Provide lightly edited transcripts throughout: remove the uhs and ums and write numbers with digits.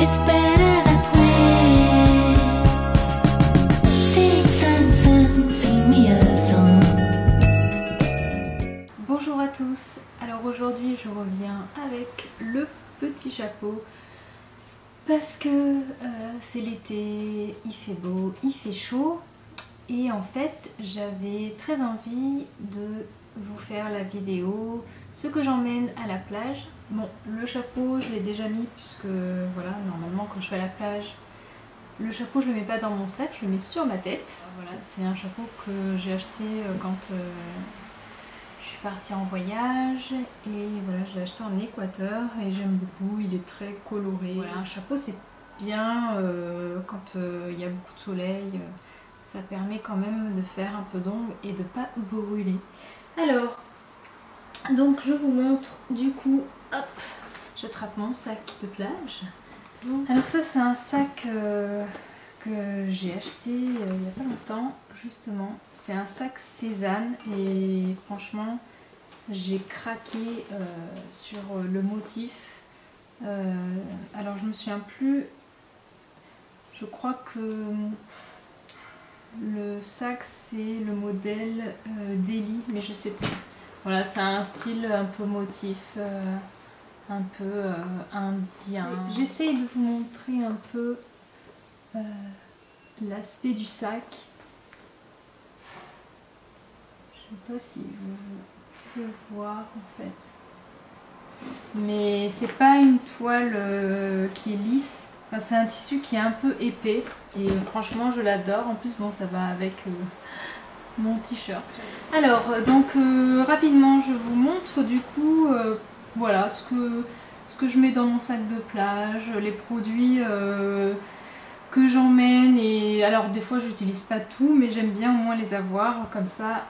Esperas a Sing, sing, sing, sing me a song. Bonjour à tous, alors aujourd'hui je reviens avec le petit chapeau parce que c'est l'été, il fait beau, il fait chaud et en fait j'avais très envie de vous faire la vidéo ce que j'emmène à la plage. Bon, le chapeau je l'ai déjà mis puisque voilà, normalement quand je vais à la plage le chapeau je le mets pas dans mon sac, je le mets sur ma tête. Voilà, c'est un chapeau que j'ai acheté quand je suis partie en voyage et voilà, je l'ai acheté en Équateur et j'aime beaucoup, il est très coloré. Voilà, un chapeau c'est bien quand il y a beaucoup de soleil, ça permet quand même de faire un peu d'ombre et de pas brûler. Alors, donc je vous montre du coup, hop, j'attrape mon sac de plage. Alors ça c'est un sac que j'ai acheté il n'y a pas longtemps justement. C'est un sac Cézanne et franchement j'ai craqué sur le motif. Alors je me souviens plus, je crois que le sac c'est le modèle Deli mais je sais plus. Voilà, c'est un style un peu motif, un peu indien. J'essaye de vous montrer un peu l'aspect du sac. Je sais pas si vous pouvez voir en fait. Mais c'est pas une toile qui est lisse. Enfin, c'est un tissu qui est un peu épais. Et franchement je l'adore. En plus bon ça va avec mon t-shirt. Alors donc rapidement je vous montre du coup voilà ce que je mets dans mon sac de plage, les produits que j'emmène. Et alors des fois j'utilise pas tout mais j'aime bien au moins les avoir comme ça,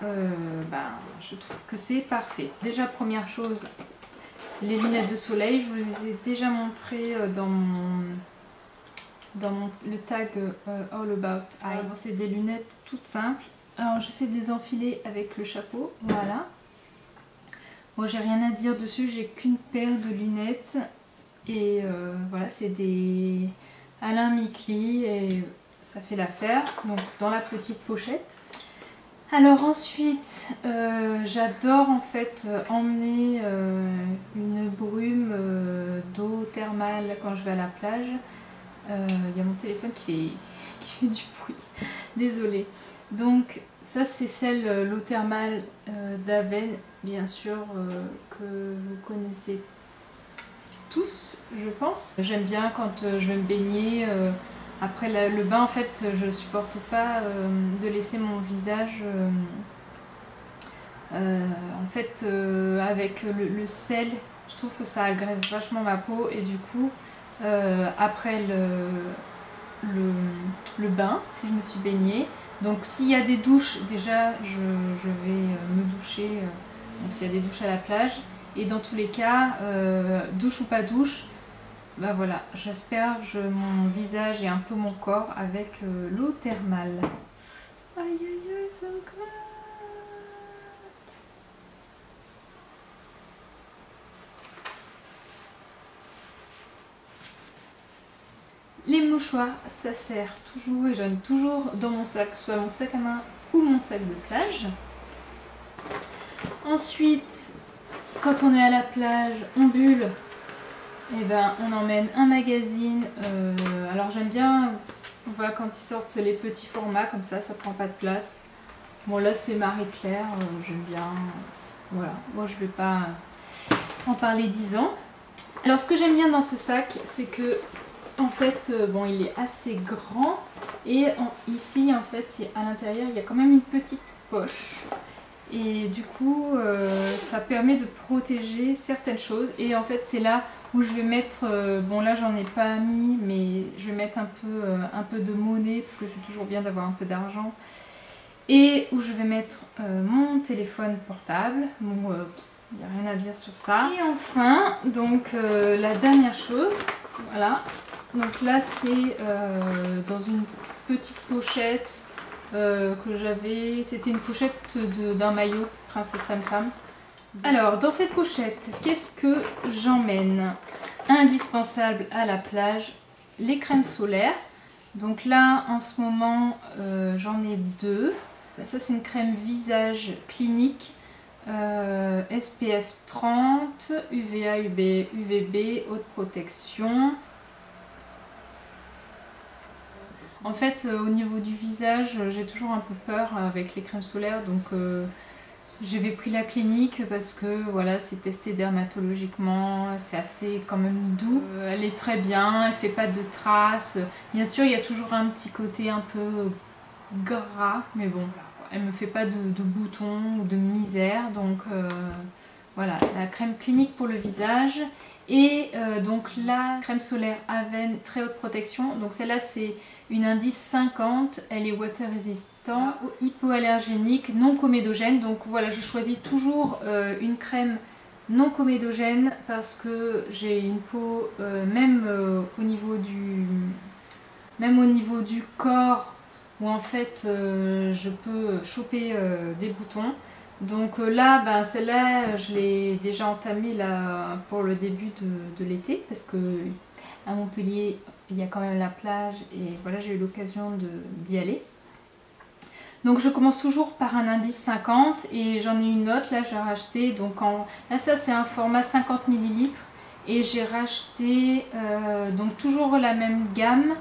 je trouve que c'est parfait. Déjà première chose, les lunettes de soleil, je vous les ai déjà montrées dans le tag All About Eyes. C'est des lunettes toutes simples. Alors j'essaie de les enfiler avec le chapeau, voilà. Bon, j'ai rien à dire dessus, j'ai qu'une paire de lunettes et voilà, c'est des Alain Micli et ça fait l'affaire, donc dans la petite pochette. Alors ensuite, j'adore en fait emmener une brume d'eau thermale quand je vais à la plage. Il y a mon téléphone qui fait du bruit, désolée. Donc ça c'est celle, l'eau thermale d'Aven, bien sûr, que vous connaissez tous je pense. J'aime bien quand je vais me baigner, après le bain en fait je supporte pas de laisser mon visage en fait avec le sel, je trouve que ça agresse vachement ma peau et du coup après le bain, si je me suis baignée. Donc s'il y a des douches, déjà je vais me doucher, s'il y a des douches à la plage. Et dans tous les cas, douche ou pas douche, bah voilà, j'asperge mon visage et un peu mon corps avec l'eau thermale. Aïe aïe aïe, ça me gratte. Les mouchoirs, ça sert toujours et j'aime toujours dans mon sac, soit mon sac à main ou mon sac de plage. Ensuite, quand on est à la plage, on bulle, et ben on emmène un magazine. Alors j'aime bien, voilà, quand ils sortent les petits formats comme ça prend pas de place. Bon là c'est Marie-Claire, j'aime bien. Voilà, moi je vais pas en parler 10 ans. Alors ce que j'aime bien dans ce sac, c'est que en fait, bon, il est assez grand et ici, en fait, à l'intérieur, il y a quand même une petite poche. Et du coup, ça permet de protéger certaines choses. Et en fait, c'est là où je vais mettre, bon là, j'en ai pas mis, mais je vais mettre un peu de monnaie parce que c'est toujours bien d'avoir un peu d'argent. Et où je vais mettre mon téléphone portable. Bon, il n'y a rien à dire sur ça. Et enfin, donc la dernière chose, voilà. Donc là c'est dans une petite pochette que j'avais, c'était une pochette d'un maillot Princesse Tam Tam. Alors dans cette pochette, qu'est-ce que j'emmène? Indispensable à la plage, les crèmes solaires. Donc là en ce moment j'en ai deux. Ça c'est une crème visage clinique SPF 30, UVA, UVB, haute protection. En fait au niveau du visage j'ai toujours un peu peur avec les crèmes solaires, donc j'avais pris la clinique parce que voilà, c'est testé dermatologiquement, c'est assez quand même doux. Elle est très bien, elle fait pas de traces. Bien sûr, il y a toujours un petit côté un peu gras, mais bon, elle me fait pas de boutons ou de misère. Donc voilà, la crème clinique pour le visage. Et donc la crème solaire Aven très haute protection. Donc celle-là c'est une indice 50, elle est water résistant, hypoallergénique, non comédogène. Donc voilà, je choisis toujours une crème non comédogène parce que j'ai une peau même au niveau du corps où en fait je peux choper des boutons. Donc là, ben, celle-là, je l'ai déjà entamée là, pour le début de l'été parce que à Montpellier, il y a quand même la plage et voilà, j'ai eu l'occasion d'y aller. Donc je commence toujours par un indice 50 et j'en ai une autre, là j'ai racheté, donc là ça c'est un format 50 ml et j'ai racheté donc toujours la même gamme.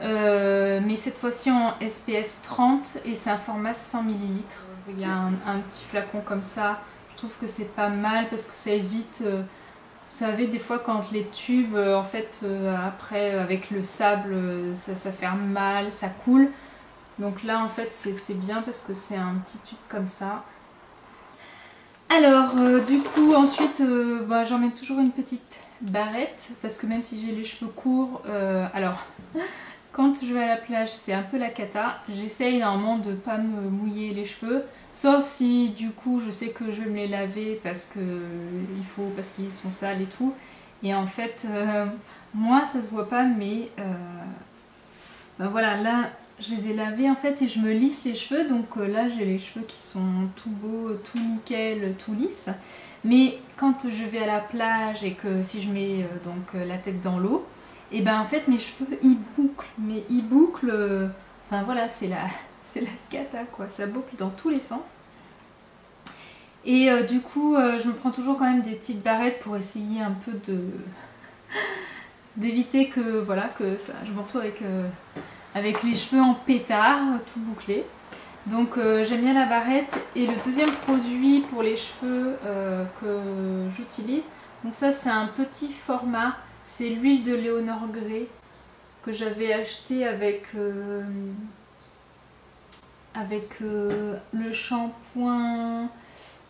Mais cette fois-ci en SPF 30 et c'est un format 100 ml. Il y a un petit flacon comme ça, je trouve que c'est pas mal parce que ça évite, vous savez des fois quand les tubes en fait après avec le sable ça fait mal, ça coule. Donc là en fait c'est bien parce que c'est un petit tube comme ça. Alors du coup ensuite bah, j'emmène toujours une petite barrette parce que même si j'ai les cheveux courts, alors quand je vais à la plage c'est un peu la cata. J'essaye normalement de pas me mouiller les cheveux, sauf si du coup je sais que je vais me les laver parce qu'ils sont sales et tout. Et en fait moi ça se voit pas mais ben voilà, là je les ai lavés en fait et je me lisse les cheveux. Donc là j'ai les cheveux qui sont tout beaux, tout nickel, tout lisse. Mais quand je vais à la plage et que si je mets donc la tête dans l'eau, et ben en fait mes cheveux ils bouclent, mais ils bouclent, enfin voilà, c'est la cata quoi, ça boucle dans tous les sens. Et du coup je me prends toujours quand même des petites barrettes pour essayer un peu d'éviter que voilà que ça, je me retrouve avec les cheveux en pétard, tout bouclé. Donc j'aime bien la barrette. Et le deuxième produit pour les cheveux que j'utilise, donc ça c'est un petit format, c'est l'huile de Léonore Grey que j'avais acheté avec le shampoing,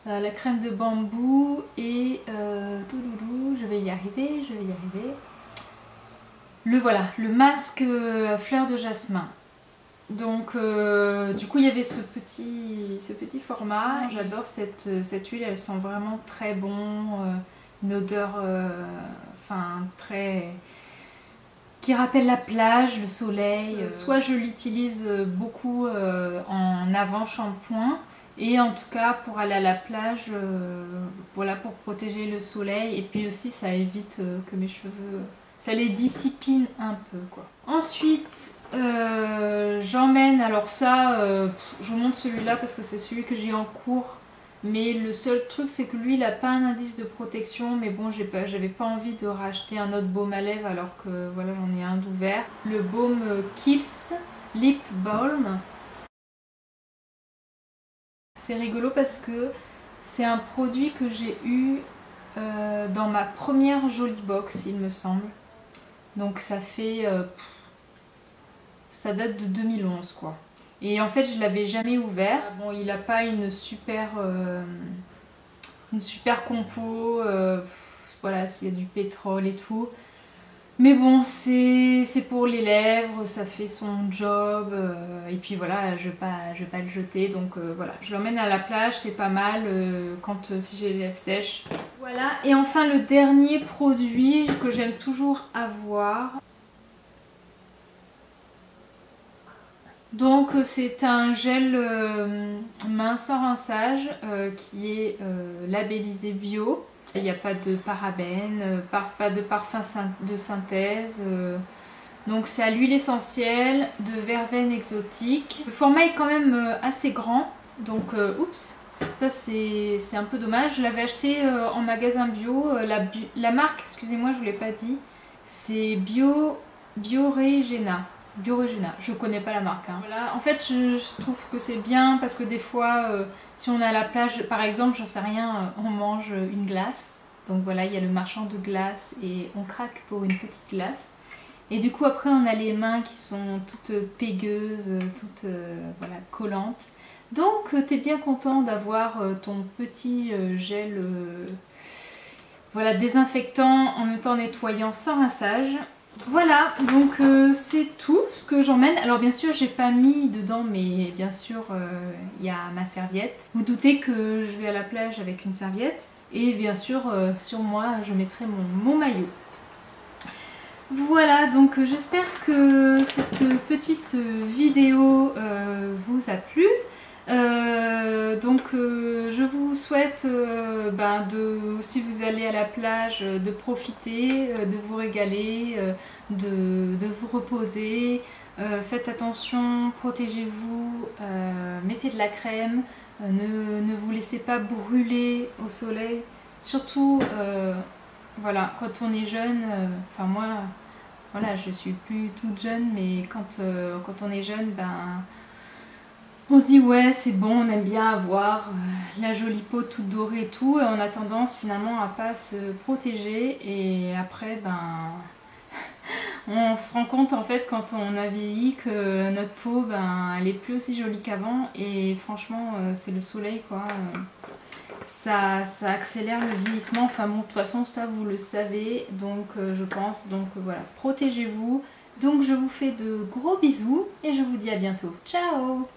la crème de bambou et je vais y arriver. Le masque fleur de jasmin. Donc du coup il y avait ce petit format. J'adore cette huile, elle sent vraiment très bon, une odeur enfin très qui rappelle la plage, le soleil. Soit je l'utilise beaucoup en avant-shampoing et en tout cas pour aller à la plage, voilà, pour protéger le soleil et puis aussi ça évite que mes cheveux, ça les discipline un peu quoi. Ensuite j'emmène, alors ça je vous montre celui-là parce que c'est celui que j'ai en cours, mais le seul truc c'est que lui il n'a pas un indice de protection, mais bon j'avais pas envie de racheter un autre baume à lèvres alors que voilà j'en ai un d'ouvert. Le baume Kiehl's Lip Balm. C'est rigolo parce que c'est un produit que j'ai eu dans ma première Jolie Box il me semble. Donc ça fait ça date de 2011 quoi. Et en fait je l'avais jamais ouvert. Bon il n'a pas une super compo, voilà, s'il y a du pétrole et tout. Mais bon c'est pour les lèvres, ça fait son job et puis voilà je vais pas le jeter. Donc voilà, je l'emmène à la plage, c'est pas mal si j'ai les lèvres sèches. Voilà, et enfin le dernier produit que j'aime toujours avoir. Donc c'est un gel main sans rinçage qui est labellisé bio. Il n'y a pas de parabènes, pas de parfum de synthèse. Donc c'est à l'huile essentielle de verveine exotique. Le format est quand même assez grand, donc oups, ça c'est un peu dommage. Je l'avais acheté en magasin bio, la marque, excusez-moi je vous l'ai pas dit, c'est Bioregena. Bioregena, je connais pas la marque. Hein. Voilà. En fait, je trouve que c'est bien parce que des fois, si on est à la plage, par exemple, j'en sais rien, on mange une glace. Donc voilà, il y a le marchand de glace et on craque pour une petite glace. Et du coup, après, on a les mains qui sont toutes pégueuses, toutes voilà, collantes. Donc, tu es bien content d'avoir ton petit gel voilà, désinfectant en même temps nettoyant sans rinçage. Voilà, donc c'est tout ce que j'emmène. Alors bien sûr j'ai pas mis dedans, mais bien sûr il y a ma serviette. Vous doutez que je vais à la plage avec une serviette. Et bien sûr sur moi je mettrai mon maillot. Voilà, donc j'espère que cette petite vidéo vous a plu. Je vous souhaite si vous allez à la plage de profiter, de vous régaler, de vous reposer. Faites attention, protégez-vous, mettez de la crème, ne vous laissez pas brûler au soleil. Surtout voilà, quand on est jeune, enfin moi voilà, je suis plus toute jeune, mais quand on est jeune, ben on se dit ouais c'est bon, on aime bien avoir la jolie peau toute dorée et tout, et on a tendance finalement à pas se protéger, et après ben on se rend compte en fait quand on a vieilli que notre peau ben elle est plus aussi jolie qu'avant, et franchement c'est le soleil quoi, ça accélère le vieillissement, enfin bon de toute façon ça vous le savez, donc je pense, donc voilà, protégez-vous. Donc je vous fais de gros bisous et je vous dis à bientôt, ciao.